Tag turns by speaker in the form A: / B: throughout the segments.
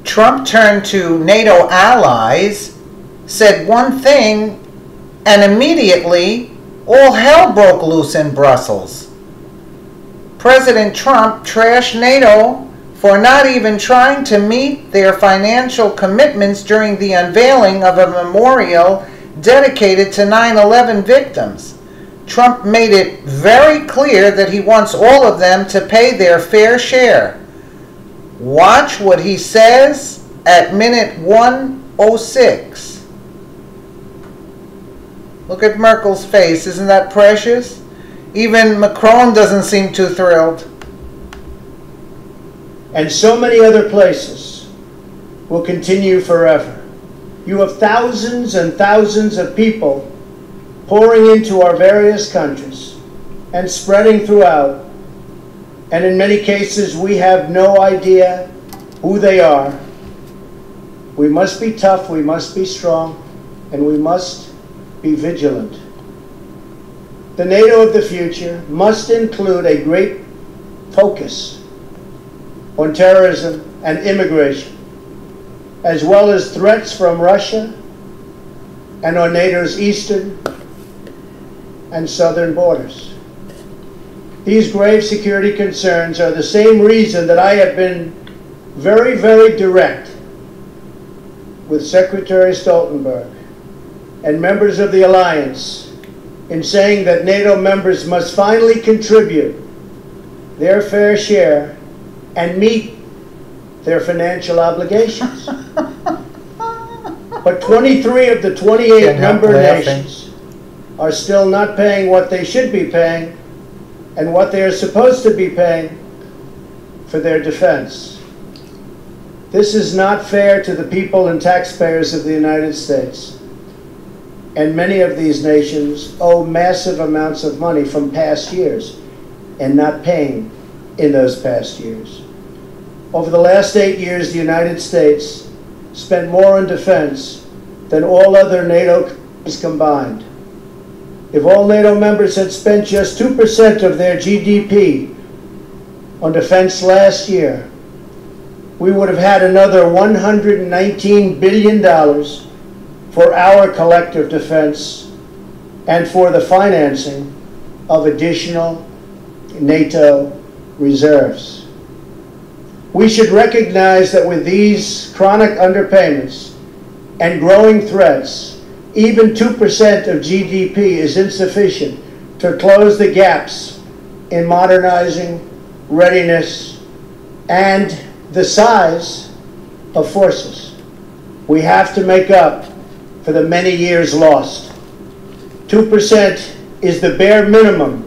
A: Trump turned to NATO allies, said one thing, and immediately all hell broke loose in Brussels. President Trump trashed NATO for not even trying to meet their financial commitments during the unveiling of a memorial dedicated to 9/11 victims. Trump made it very clear that he wants all of them to pay their fair share. Watch what he says at minute 1:06. Look at Merkel's face. Isn't that precious? Even Macron doesn't seem too thrilled.
B: And so many other places will continue forever. You have thousands and thousands of people pouring into our various countries and spreading throughout. And in many cases, we have no idea who they are. We must be tough, we must be strong, and we must be vigilant. The NATO of the future must include a great focus on terrorism and immigration, as well as threats from Russia and on NATO's eastern and southern borders. These grave security concerns are the same reason that I have been very, very direct with Secretary Stoltenberg and members of the alliance in saying that NATO members must finally contribute their fair share and meet their financial obligations. But 23 of the 28 member nations are still not paying what they should be paying and what they are supposed to be paying for their defense. This is not fair to the people and taxpayers of the United States. And many of these nations owe massive amounts of money from past years and not paying in those past years. Over the last 8 years, the United States spent more on defense than all other NATO countries combined. If all NATO members had spent just 2% of their GDP on defense last year, we would have had another $119 billion for our collective defense and for the financing of additional NATO reserves. We should recognize that with these chronic underpayments and growing threats, even 2% of GDP is insufficient to close the gaps in modernizing, readiness, and the size of forces. We have to make up for the many years lost. 2% is the bare minimum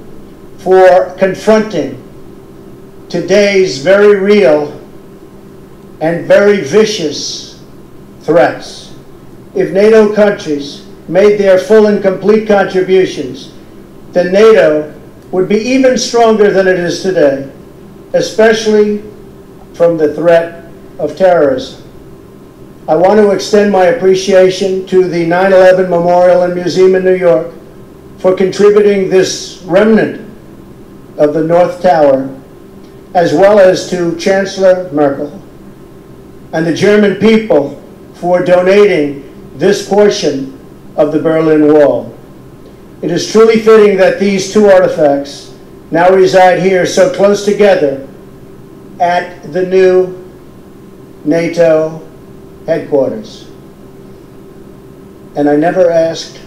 B: for confronting today's very real and very vicious threats. If NATO countries made their full and complete contributions, then NATO would be even stronger than it is today, especially from the threat of terrorism. I want to extend my appreciation to the 9/11 Memorial and Museum in New York for contributing this remnant of the North Tower, as well as to Chancellor Merkel and the German people for donating this portion of the Berlin Wall. It is truly fitting that these two artifacts now reside here so close together at the new NATO headquarters. And I never asked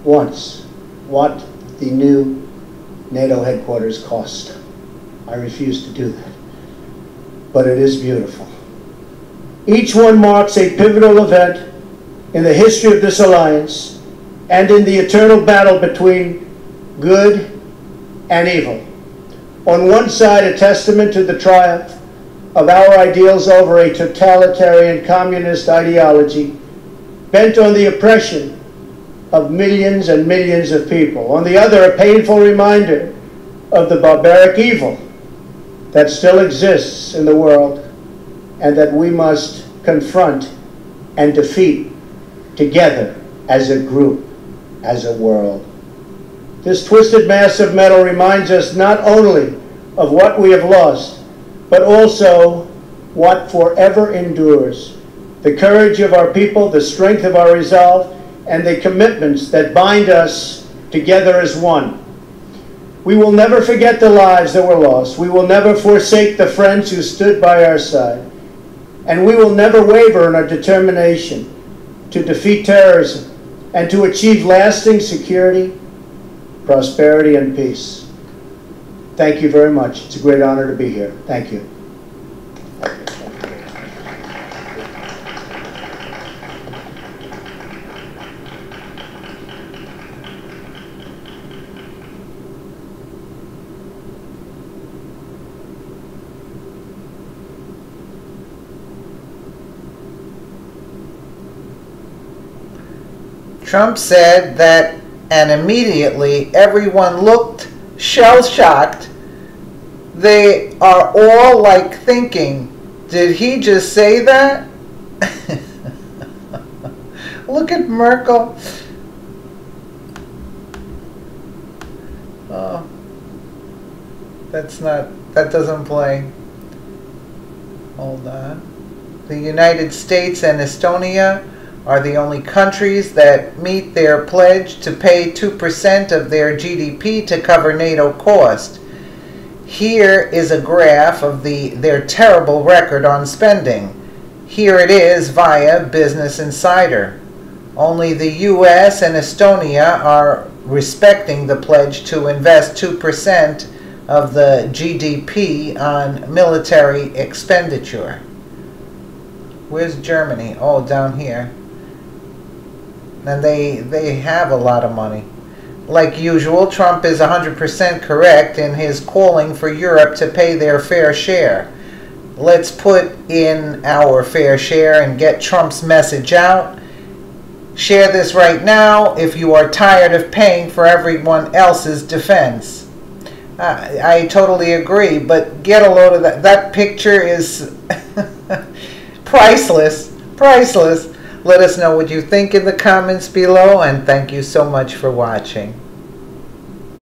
B: once what the new NATO headquarters cost. I refuse to do that. But it is beautiful. Each one marks a pivotal event in the history of this alliance and in the eternal battle between good and evil. On one side, a testament to the triumph of our ideals over a totalitarian communist ideology bent on the oppression of millions and millions of people. On the other, a painful reminder of the barbaric evil that still exists in the world and that we must confront and defeat together as a group, as a world. This twisted mass of metal reminds us not only of what we have lost, but also what forever endures: the courage of our people, the strength of our resolve, and the commitments that bind us together as one. We will never forget the lives that were lost. We will never forsake the friends who stood by our side. And we will never waver in our determination to defeat terrorism and to achieve lasting security, prosperity, and peace. Thank you very much. It's a great honor to be here. Thank you.
A: Trump said that, and immediately everyone looked shell-shocked. They are all like thinking, did he just say that? Look at Merkel. Oh, that doesn't play. Hold on. The United States and Estonia are the only countries that meet their pledge to pay 2% of their GDP to cover NATO cost. Here is a graph of their terrible record on spending. Here it is via Business Insider. Only the US and Estonia are respecting the pledge to invest 2% of the GDP on military expenditure. Where's Germany? Oh, down here. And they have a lot of money. Like usual, Trump is 100% correct in his calling for Europe to pay their fair share. Let's put in our fair share and get Trump's message out. Share this right now if you are tired of paying for everyone else's defense. I totally agree, but get a load of that. That picture is priceless. Priceless. Let us know what you think in the comments below, and thank you so much for watching.